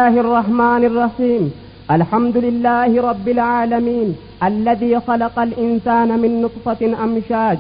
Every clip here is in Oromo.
الله الرحمن الرحيم الحمد لله رب العالمين الذي خلق الإنسان من نطفة أمشاج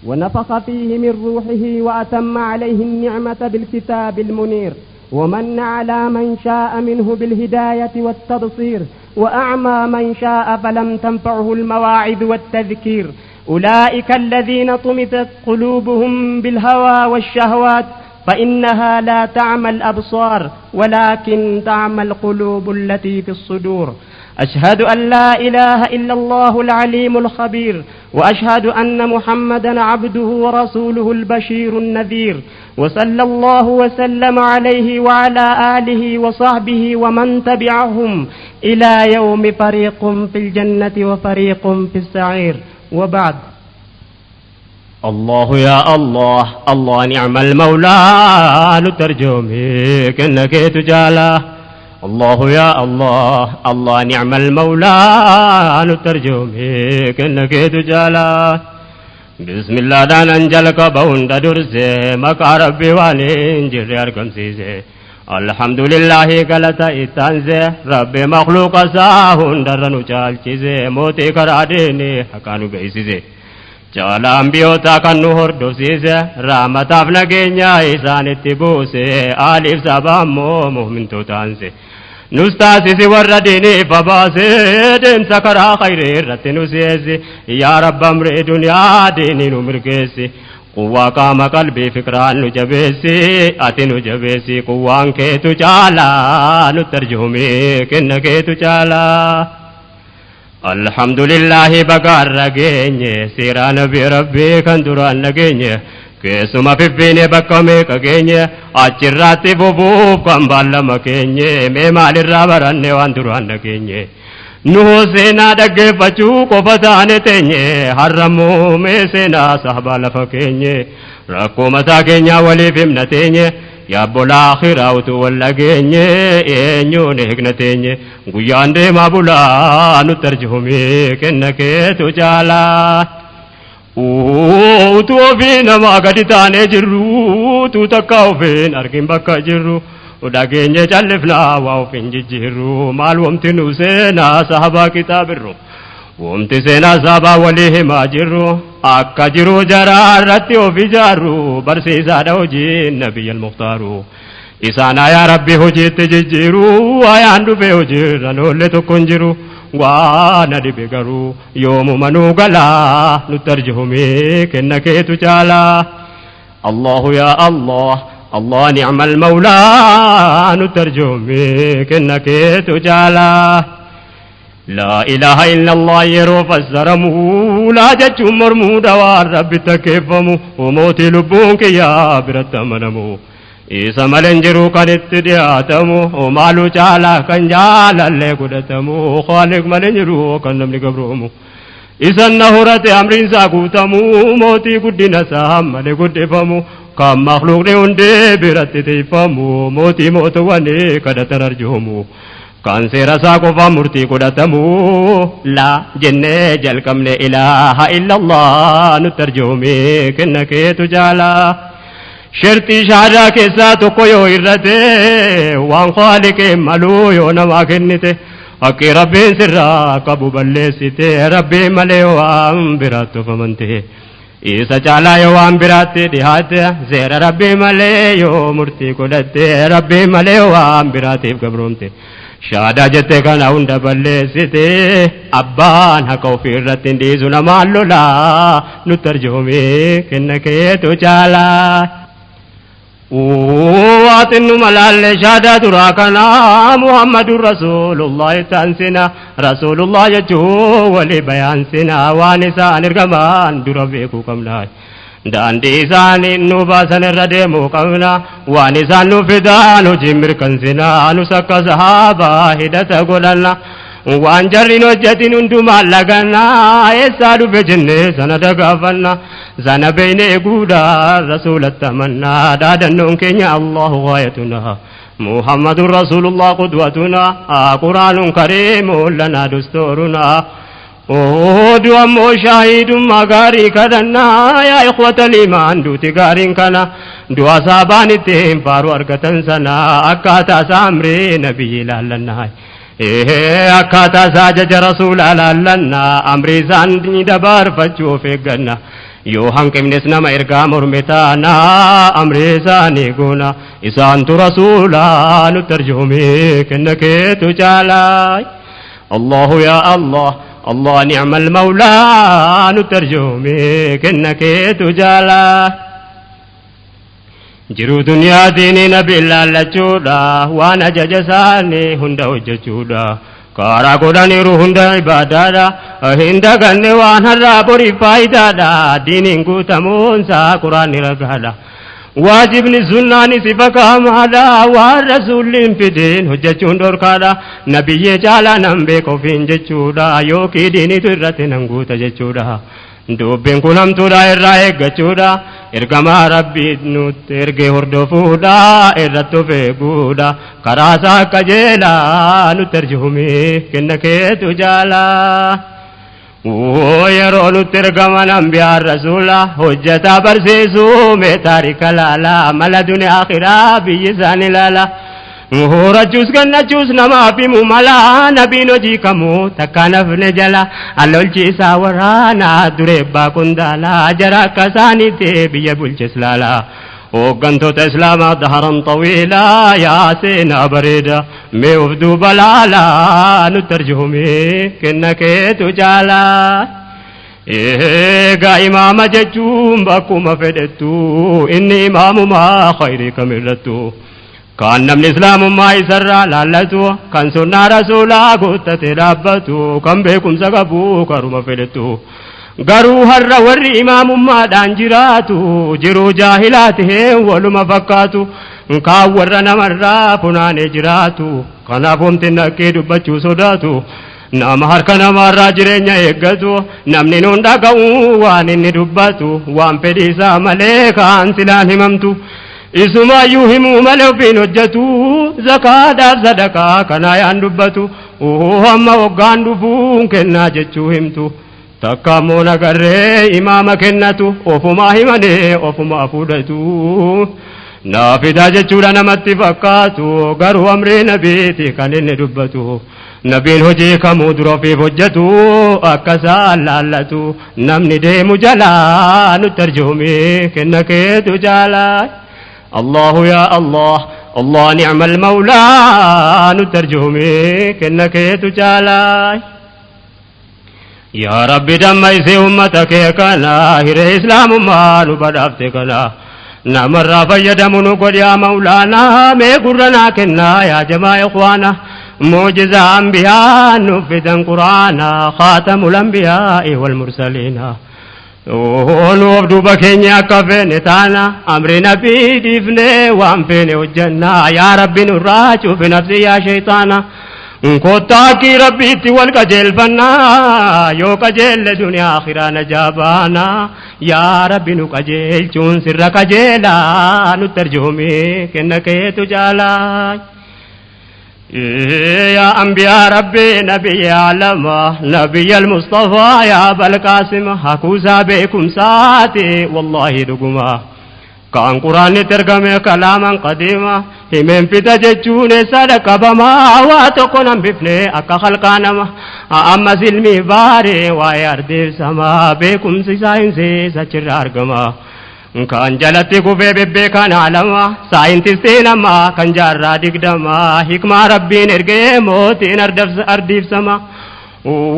ونفخ فيه من روحه وأتم عليه النعمة بالكتاب المنير ومن على من شاء منه بالهداية والتبصير وأعمى من شاء فلم تنفعه المواعظ والتذكير أولئك الذين طمست قلوبهم بالهوى والشهوات فإنها لا تعمى الأبصار ولكن تعمى القلوب التي في الصدور أشهد أن لا إله إلا الله العليم الخبير وأشهد أن محمدا عبده ورسوله البشير النذير وصلى الله وسلم عليه وعلى آله وصحبه ومن تبعهم إلى يوم فريق في الجنة وفريق في السعير وبعد الله يا الله الله نعم المولى نترجمك إنك تجاله الله يا الله الله نعم المولى نترجمك إنك تجاله بسم الله دان أنجلك بوند درسه مكا ربي والين جري أركم سيزه الحمد لله قلت إتانزه ربي مخلوق ساهن درنو چال چيزه موتي کراديني حقانو بيسيزه Jala ambiyota kan nu hordofsiise rahmataaf nageenya isaanitti buuse aliif sabaammoo mu'mintootaanse nus taasisi warra diiniif baase deemsa karaa khayrii irratti nu si'eessi yaa rabbi amrii duniyaa diinii nu mirgeessi quwwaa qaama qalbii fikraan nu jabeessi ati nu jabeessi quwwaan keetu caalaa nutti arjoomee kenna keetu caalaa الحمد لله بقار رجيني سيرا نبي ربي كان دران نجيني كيسما في بيني بكمي كجيني أجراتي بوبوب كم بالا مكيني ميمال الرابراني وان دران نجيني نو سينا دقي فچو قفتاني تيني حرمو مي سينا صحبا لفكيني ركو مساكيني ولي فمنتيني يا بولا خيراوت ولا جيني إنيوني هكنتيني قيان دي ما بولا نترجمي كنك تجالا تو بينا ما قدتاني جرو تو تكاو فين أركين بكا جرو ودا جيني جالفنا واو فين جيرو مال ومتنو سينا صحبا كتاب الرو ومت سينا صحبا وليه ما جرو akka jiru jaraarratti ofi jaarru barsiisaadha hojii nabiy al-muxtaaru isaana yaa rabbi hojiitti jijjiiru ayaan dhufe hojiirra noolle tokko hin jiru waan dhibe garuu yoomumanuu galaa nutti arjoomee kenna keetu caalaa allahu yaa allah allah ni'mal mawlaa nutti arjoomee kenna keetu caalaa لا إله إلا الله يروف السرمو لا جج مرمودا والرب تكفمو وموتي لبونك يا برت منمو إيسا ملنجرو كانت دياتمو ومالو جالا كان جالا لكودتمو خالق ملنجرو كان نملي قبرومو إيسا النهورة أمرين ساكوتمو موتي قدنا سام ملي قدفمو كم مخلوق دي برت تيفمو موتي موتواني كدا ترجومو كان سيرا ساكو فامرتي قدتمو لا جنة جلكمني إله إلا الله نترجمي كنك تجالا شرطي شهدا كيسا تقويو إرته وان خالق ملو يونما كنته حقي ربي سرا قبو بلسته ربي ملي وان براتو فمنته إيسا چالا يوان براتي دهاته زير ربي ملي يو مرتي قدته ربي ملي وان براتي فقبرونته شادا جتے کنا ہنڈا بلے ستے ابان حقو فیر رتن دیزو نمالو لا نترجمے کنکے تو چالا واتن ملال شادا دراکنا محمد رسول اللہ تانسنا رسول اللہ جچو ولی بیان سنا وانسا نرگمان دربیکو کمنائی داندی isaanii nu baasan irra deemuu qabna waan isaan nu fidaan hojii mirkansinaa nus akka sahaabaa hidhata godhanna waan jarriin hojjetin hundumaan laganna eessaa dhufe jennee sana dagaafanna sana beeyne eeguudhaan rasuulatti amanna dhaadannoon keenya allahu gaayatuna muhammadun rasuulullah qudwatuna quraanun kariimun lanaa dusturuna دو أمو شاهد مغاري كدنا يا إخوة الإيمان دو تغارين كنا دو أصابان التهم فارو أركتن سنا أكاتا سامري نبي لالنا أكاتا ساجج رسول لالنا أمري ساندني دبار فجو فقنا yoo hanqifnes nama ergaa mormitaana amri isaanii goona isaantu rasuulaa nutti arjoome kenna keetu caalaa allahu yaa allah allah ni'mal mawlaa nutti arjoome kenna keetu caalaa jiruu duniyaatiin nabi laallachuudha waan ajaja isaanii hunda hojjechuudha karaa godhaniiru hunda ibaadaadha hinda ganne waan har'aa borii faayidaadha diiniin guutamuunsaa quraanni ragaadha waajibni sunnaanis fakkaamaadha waan rasuulliin fideen hojjechuun dhorkaadha nabiyyee caalaa nan beeka ofiin jechuudha yookiin diinitu irratti nan guuta jechuudha dubbiin kun hamtuudha irraa eeggachuudha ergamaa rabbii nutti ergee hordofuudha irratti of eeguudha karaa isaa qajeelaa nutti arjoome kenna keetu jaalaa yeroo nutti ergaman anbiyaan rasuula hojjetaa barsiisuu mee taarika laalaa mala duniyaa akhiraa biyyi isaan ilaala horachuus gannachuus namaaf himu mala nabiin hojii kamuu takka nafne jala allolchiisaa waraanaa duree abbaa qondaalaa jara akka isaaniitti biyya bulches laala hooggantoota islaamaa daharan xawiilaa yaa seenaa bareeda mee of duuba laalaa nutti arjoome kenna keetu caalaa eegaa imaama jechuun bakkuma fedhettu inni imaamumaa khayrii kamirrattu kan namni islaamummaa isarraa laallatu kan sunnaa rasuulaa guuttatee dhaabbatu kan beekumsa qabu karuma fedhettu garuu har'a warri imaamummaadhaan jiraatu jiruu jaahilaatee waluma fakkaatu kaan warra namarraa funaanee jiraatu kanaaf homti nakkee dubbachuu sodaatu nama harka namaarraa jireenya eeggatu namni nuun dhaga'u waan inni dubbatu waan fedhiisaa malee kaan silaan himamtu isumaayyuu himuu malee ofiin hojjetu zakaadhaaf sadaqaa kanaa yaan dubbatu hamma waggaan dhufuun kennaa jechuu himtu takka ammoo nagarree imaama kennatu ofumaa himanii ofumaa fudhatu naafidaa jechuudha namatti fakkaatu garuu amrii nabiiti kan inni dubbatu nabiin hojii kamuu dura ofiif hojjetu akka isaan laallatu namni deemu jalaa nutti arjoome kenna keetu jaalaa الله يا الله الله نعم المولى نترجمي كنك تجالاي يا رب دم يسي أمتك كنا هير إسلام ما نبدأفتكنا نمر فيدم نقول يا مولانا ميقرنا كنا يا جماعة إخوانا معجزة أنبياء نفذا قرآنا خاتم الأنبياء والمرسلين nuuf duuba keenya akka feene taana amri nabii dhiifne waan feene hojjanna yaa rabbi nurraa cufi nafsi yaa shayxaana kottaakii rabbiitti wal qajeelfannaa yoo qajeelle duniyaa akhiraa najaabaana yaa rabbi nu qajeelchuun sirra qajeelaa nutti arjoome kenna keetu jaalaa يا أنبياء ربي نبي عالم نبي المصطفى يا أبا القاسم حكوزا بكم ساتي والله رقما كان قرآن ترجمة كلاما قديما همين في تججون سلك بما واتقنا بفني أكا خلقانما أما سلمي باري ويردف سما بكم سيساين سيسا أرقما kan jalatti kufee bebbeekan alama saayintistiin amma kan jaarraa digdama hikmaa rabbiin ergee mootiin ardiifsama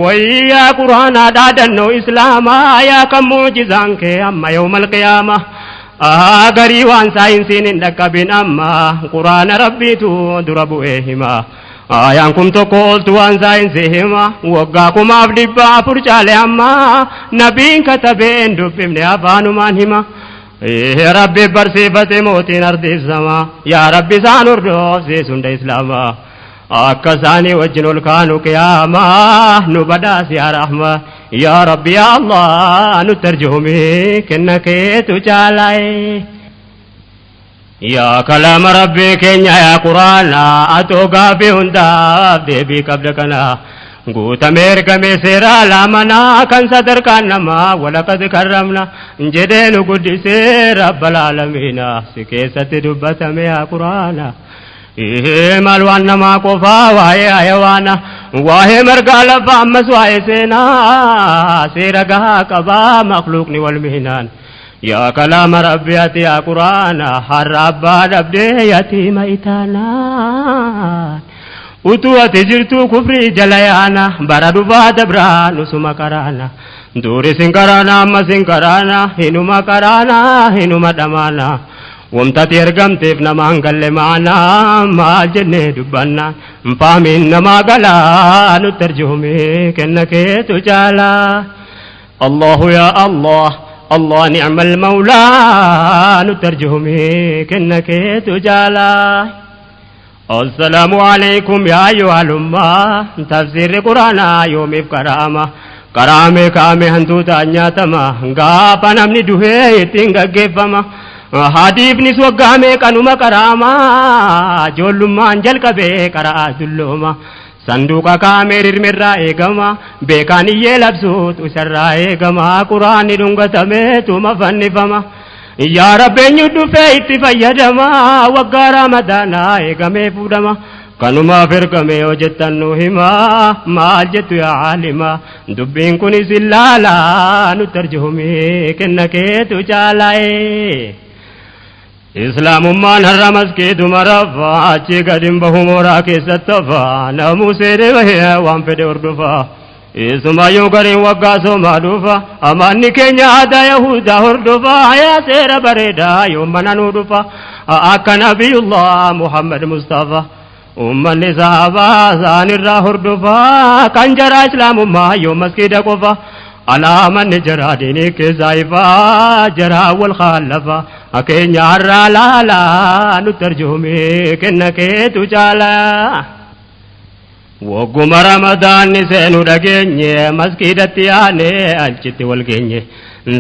wayyaa quraanaa dhaadannoo islaamaa yaa kan muujizaan kee amma yawmal qiyaama garii waan saayinsiin hin dhaqqabin amma quraana rabbiitu dura bu'ee hima ayaan kun tokko ooltu waan saayinsii hima waggaa 1400 caale amma nabiin katabeen dubbifne afaanumaan hima يا ربي برسيفتي موتين أرض السماء يا ربي سانور دوسي سند إسلاما أكساني وجنو الكانو كياما نبداس يا رحمة يا ربي يا الله نترجمي كنك تجالاي يا كلام ربي كنيا يا قرآن أتوقع في هنداب دي بي قبلكنا guutamee ergame seeraa laamanaa kan sadarkaan namaa walaqad karramna jedhee nu guddisee rabbal aalamiina si keessatti dubbatame yaa quraana maal waan namaa qofaa waa'ee hayawaana waa'ee margaa lafaa ammas waa'ee seenaa seera gahaa qabaa makluuqni wal mihinaan yaa kalaama rabbi ati yaa quraana har'a abbaa dhabdee yatiima itaanaan utuu ati jirtuu kufrii jala yaana bara dhufaa dabraa nusuma karaana duuri sin karaana amma sin karaana hinuma karaana hinuma dhamaana wamtati ergamteef namaan galle maana maal jennee dubbanna fahmiin namaa galaa nutti arjoome kenna keetu caalaa allahu yaa allah الله نعم المولى نترجمه كنك تجالا السلام عليكم يا أيها الأمة تفسير القرآن يوم بكرامة كرامة كامة هنتو تانيا تما غابا نمني دوهي تنغا جيفما حديث نسوى غامة كانوما كرامة جولما انجل كبه كرا دلوما sanduuqa kaameerirmirraa eegama beekaaniyyee labsuut usarraa eegama quraanni dhungatameetuma fannifama yaa rabbeenyu dhufee itti fayyadama waggaa ramadaanaa eegamee fuudhama kanumaaf ergame yoo jettan nu hima maal jettu yaa aalima dubbiin kunis illaalaa nutti arjoome kenna keetu caalaa'e islaamummaan har'a maskeetu marafa achi gadin bahumoraa keessatti hafa namuu seedee bahee waan fedhe hordofa isumayyuu gariin waggaa soomaa dhufa amaanni keenya aadaa yahudaa hordofa yaa seera bareedaa yoo mana nuu dhufa akka nabiyullah muhammad mustafa ummanni sahabaa isaanirraa hordofa kan jaraa islaamummaa yoo maskeeda qofa alaamanni jaraa diinii keessaa ifaa jaraa wal khaalafa akeenya har'aa laalaa nutti arjoome kenna keetu caalaa wagguma ramadaanni seenu dhageenye masgiidatti yaane achitti wal geenye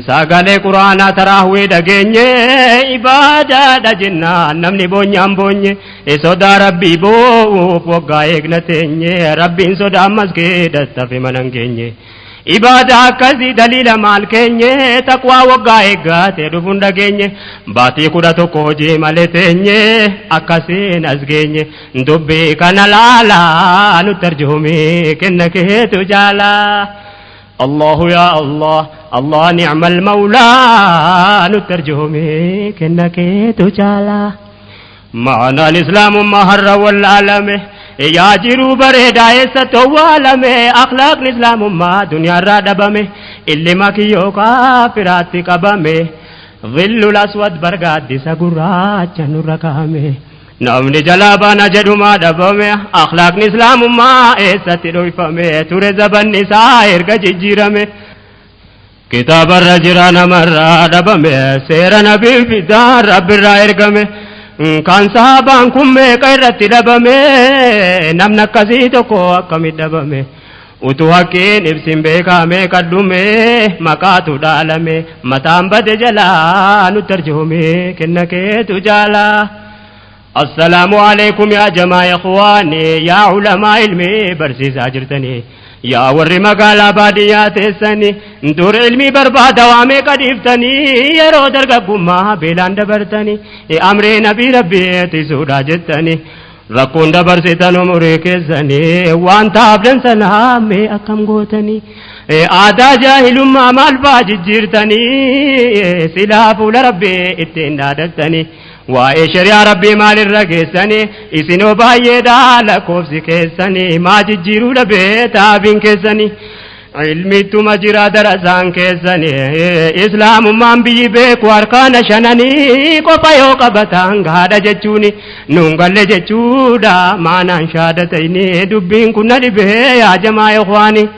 sagalee quraanaa taraahwii dhageenye ibaadaadha jennaan namni boonyaan boonye sodaa rabbii boo'uuf waggaa eegna teenye rabbiin sodaa masgiidatti hafe manan geenye ibaada akkasii daliila maal keenye taqwaa waggaa eeggaate dhufuun dhageenye baatii 11 hojii malee teenye akkasiin as geenye dubbii kana laalaa nutti arjoome kenna keetu jaalaa allahu yaa allah allah ni'mal mawlaa nutti arjoome kenna keetu jaalaa ma'anaan islaamummaa har'a wallaalame yaa jiruu bareedaa eessatti owwaalame akhlaaqni islaamummaa duniyaarraa dhabame illima kiyyoo kaafiraatti qabame dhillul aswad bargaaddisa gurraacha nurra kaa'ame namni jalaa baana jedhumaa dhabame akhlaaqni islaamummaa eessatti dhoyfame ture zabanni isaa erga jijjiirame kitaabarra jira namarraa dhabame seera nabii fidaa rabbirraa ergame kan sahabaan kun meeqa irratti dhabame namni akkasii tokko akkamitti dhabame utuu haqqiin ibsin beekame kadhume maqaatu dhaalame mataan bade jalaa nutti arjoome kenna keetu jaalaa assalaamu alaykum yaa jamaa ikhwaani yaa ulamaa ilmii barsiisaa jirtanii yaa warri magaalaa baadiyyaa teessanii dur ilmii barbaada waa meeqa dhiiftanii yeroo dargaggummaa beelaan dabartanii amree nabii rabbii suudhaa jettanii rakkoon dabarsitan umurii keessanii waan taabdan sanaa mee akkam gootanii aadaa jaahilummaa maal faa jijjiirtanii silaa fuula rabbii ittiin dhaadattanii waa'ee shari'aa rabbii maalirra geessanii isinoo baay'eedhaa lakkoofsi keessanii maa jijjiiruu dhabee taabiin keessanii ilmiittuma jira darasaan keessanii islaamummaan biyyi beeku harkaana shananii qofa yoo qabatan gaadha jechuuni nuun galle jechuudha maanaan shaadatayni dubbiin kun na dhibee yaa jamaa ikhwaani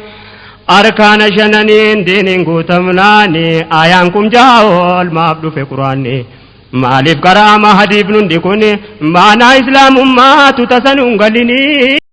harkaana shananiin diiniin guutamnaani ayaan kun jaa'ol maaf dhufe quraanni maaliif karaama hadiif nundi kun maanaa islaamummaatu tasanuun galini